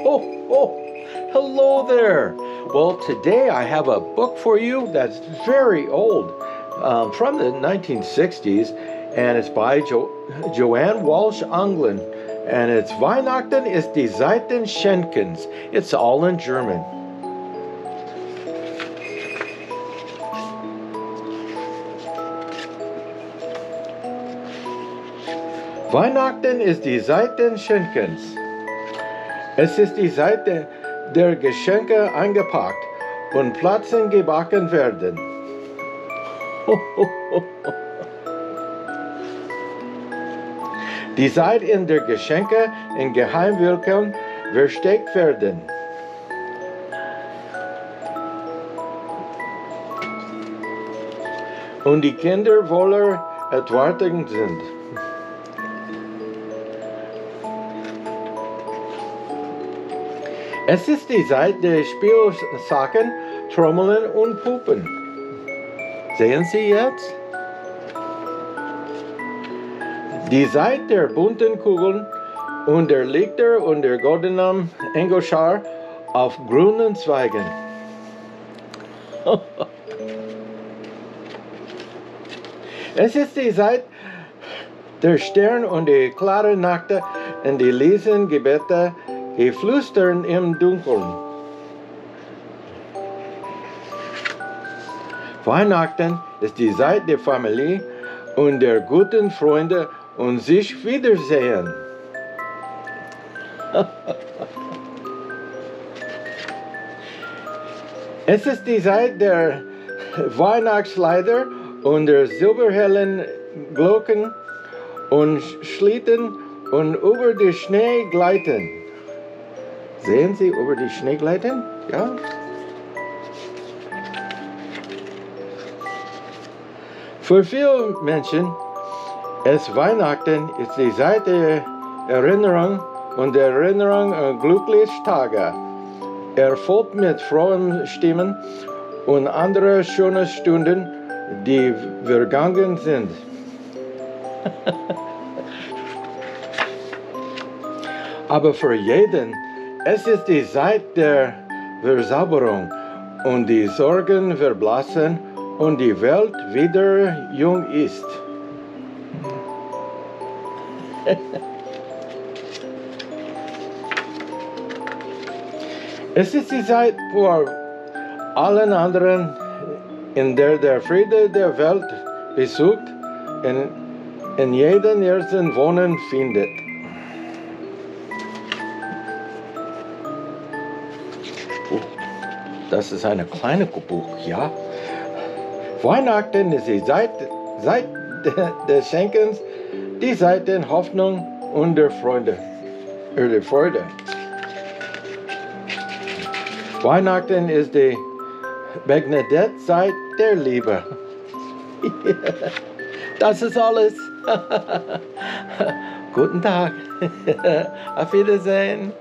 ho! Hello there! Well, today I have a book for you that's very old, from the 1960s, and it's by Joanne Walsh Anglin, and it's Weihnachten ist die Zeit des Schenkens. It's all in German. Weihnachten ist die Zeit des Schenkens. Es ist die Zeit der Geschenke eingepackt und Platzen gebacken werden. Die Zeit, in der Geschenke in Geheimwirkung versteckt werden. Und die Kinder voller Erwartung sind. Es ist die Zeit der Spielsachen, Trommeln und Puppen. Sehen Sie jetzt? Die Zeit der bunten Kugeln und der Lichter und der goldenen Engelschar auf grünen Zweigen. Es ist die Zeit der Sterne und die klare Nacht und die leisen Gebete, die flüstern im Dunkeln. Weihnachten ist die Zeit der Familie und der guten Freunde und sich wiedersehen. Es ist die Zeit der Weihnachtslieder und der silberhellen Glocken und Schlitten und über die Schnee gleiten. Sehen Sie über die Schnee gleiten? Ja? Für viele Menschen ist Weihnachten die Zeit der Erinnerung und der Erinnerung an glückliche Tage, erfüllt mit frohen Stimmen und anderen schönen Stunden, die vergangen sind. Aber für jeden es ist die Zeit der Versauberung und die Sorgen verblassen und die Welt wieder jung ist. Es ist die Zeit vor allen anderen, in der der Friede der Welt besucht und in jedem ersten Wohnen findet. Das ist eine kleine Buch, ja. Weihnachten ist die Zeit des Schenkens, die Zeit der Hoffnung und der Freude. Weihnachten ist die Begnadette-Zeit der Liebe. Das ist alles. Guten Tag. Auf Wiedersehen.